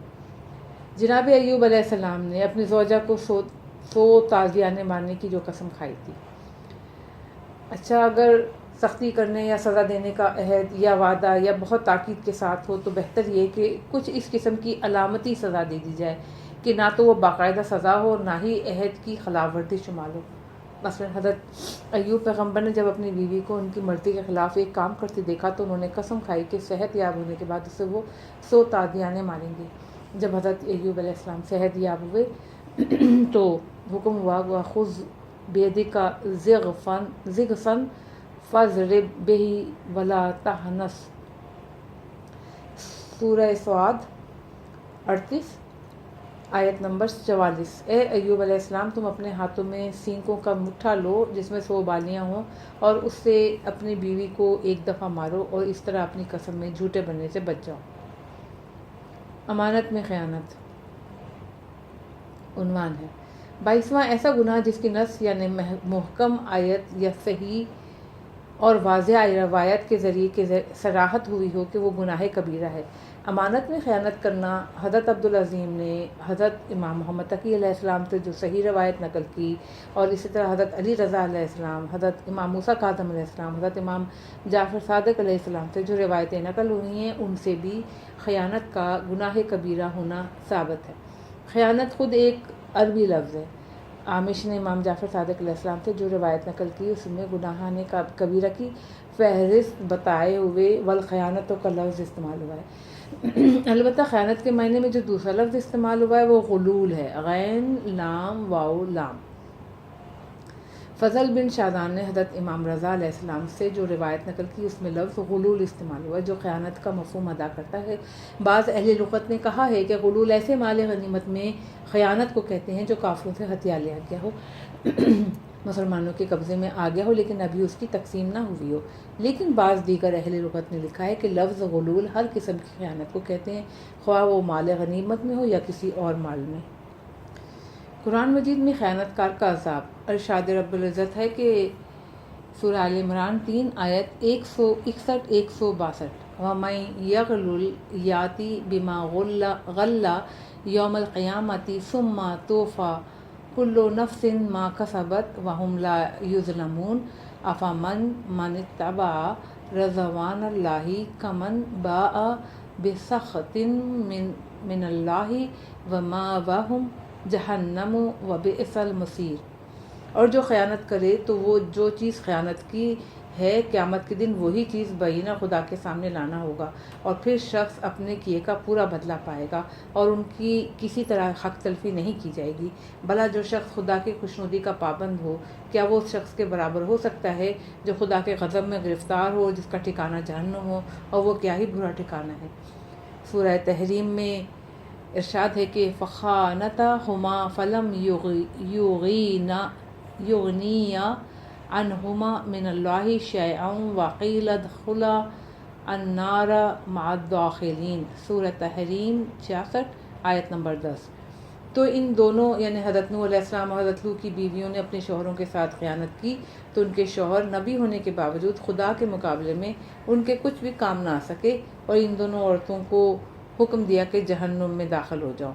جناب ایوب علیہ السلام نے اپنی زوجہ کو 100 تازیانے مارنے کی جو قسم کھائی تھی، اچھا اگر سختی کرنے یا سزا دینے کا عہد یا وعدہ یا بہت تاکید کے ساتھ ہو تو بہتر یہ کہ کچھ اس قسم کی علامتی سزا دے دی جائے کہ نہ تو وہ باقاعدہ سزا ہو اور نہ ہی عہد کی خلاف ورزی شمار ہو۔ مثلا حضرت ایوب پیغمبر نے جب اپنی بیوی کو ان کی مرضی کے خلاف ایک کام کرتے دیکھا تو انہوں نے قسم کھائی کہ صحت یاب ہونے کے بعد اسے وہ 100 تازیانے ماریں گے۔ جب حضرت ایوب علیہ السلام صحت یاب ہوئے تو حکم ہوا وَخُذْ بِيَدِكَ ضِغْثًا فَاضْرِب بِهِ وَلَا تَحْنَثْ، سورہ سعد 38 آیت نمبر 44۔ اے ایوب علیہ السلام، تم اپنے ہاتھوں میں سینگوں کا مٹھا لو جس میں 100 بالیاں ہوں اور اس سے اپنی بیوی کو ایک دفعہ مارو اور اس طرح اپنی قسم میں جھوٹے بننے سے بچ جاؤ۔ امانت میں خیانت عنوان ہے 22واں ایسا گناہ جس کی نص یعنی محکم آیت یا صحیح اور واضح روایت کے ذریعے صراحت ہوئی ہو کہ وہ گناہ کبیرہ ہے۔ امانت میں خیانت کرنا حضرت عبدالعظیم نے حضرت امام محمد تقی علیہ السلام سے جو صحیح روایت نقل کی، اور اسی طرح حضرت علی رضا علیہ السلام، حضرت امام موسیٰ کاظم علیہ السلام، حضرت امام جعفر صادق علیہ السلام سے جو روایتیں نقل ہوئی ہیں ان سے بھی خیانت کا گناہ کبیرہ ہونا ثابت ہے۔ خیانت خود ایک عربی لفظ ہے۔ عامش نے امام جعفر صادق علیہ السلام سے جو روایت نقل کی اس میں گناہان کبیرہ کی فہرست بتائے ہوئے والخیانت کا لفظ استعمال ہوا ہے۔ البتہ خیانت کے معنی میں جو دوسرا لفظ استعمال ہوا ہے وہ غلول ہے، غین لام واو لام۔ فضل بن شادان نے حضرت امام رضا علیہ السلام سے جو روایت نقل کی اس میں لفظ غلول استعمال ہوا ہے جو خیانت کا مفہوم ادا کرتا ہے۔ بعض اہل لغت نے کہا ہے کہ غلول ایسے مال غنیمت میں خیانت کو کہتے ہیں جو کافروں سے ہتھیا لیا گیا ہو، مسلمانوں کے قبضے میں آ گیا ہو لیکن ابھی اس کی تقسیم نہ ہوئی ہو۔ لیکن بعض دیگر اہل لغت نے لکھا ہے کہ لفظ غلول ہر قسم کی خیانت کو کہتے ہیں، خواہ وہ مال غنیمت میں ہو یا کسی اور مال میں۔ قرآن مجید میں خیانت کار کا عذاب ارشاد رب العزت ہے کہ سورہ آل عمران 3 آیت 161-162 وَمَن يَغْلُلْ يَأْتِ بِمَا غَلَّ يَوْمَ الْقِيَامَةِ ثُمَّ تُوفَىٰ كُلُّ نَفْسٍ مَا كَسَبَتْ وَهُمْ لَا يُظْلَمُونَ أَفَمَن اتَّبَعَ رِضْوَانَ اللَّهِ كَمَن بَاءَ بِسَخْطٍ مِّنَ اللَّهِ وَمَأْوَاهُمْ جہنم وبئس المصیر۔ اور جو خیانت کرے تو وہ جو چیز خیانت کی ہے قیامت کے دن وہی چیز بینہ خدا کے سامنے لانا ہوگا، اور پھر شخص اپنے کیے کا پورا بدلہ پائے گا اور ان کی کسی طرح حق تلفی نہیں کی جائے گی۔ بھلا جو شخص خدا کی خوشنودی کا پابند ہو کیا وہ اس شخص کے برابر ہو سکتا ہے جو خدا کے غضب میں گرفتار ہو جس کا ٹھکانہ جہنم ہو، اور وہ کیا ہی برا ٹھکانہ ہے۔ سورہ تحریم میں ارشاد ہے کہ فَخَانَتَاهُمَا فَلَمْ يُغْنِيَا عَنْهُمَا مِنَ اللَّهِ شَيْئًا وَقِيلَ ادْخُلَا النَّارَ مَعَ الدَّاخِلِينَ، سورہ تحریم 66 آیت نمبر 10۔ تو ان دونوں یعنی حضرت نوح علیہ السلام اور حضرت لوط کی بیویوں نے اپنے شوہروں کے ساتھ خیانت کی تو ان کے شوہر نبی ہونے کے باوجود خدا کے مقابلے میں ان کے کچھ بھی کام نہ آ سکے، اور ان دونوں عورتوں کو حکم دیا کہ جہنم میں داخل ہو جاؤ۔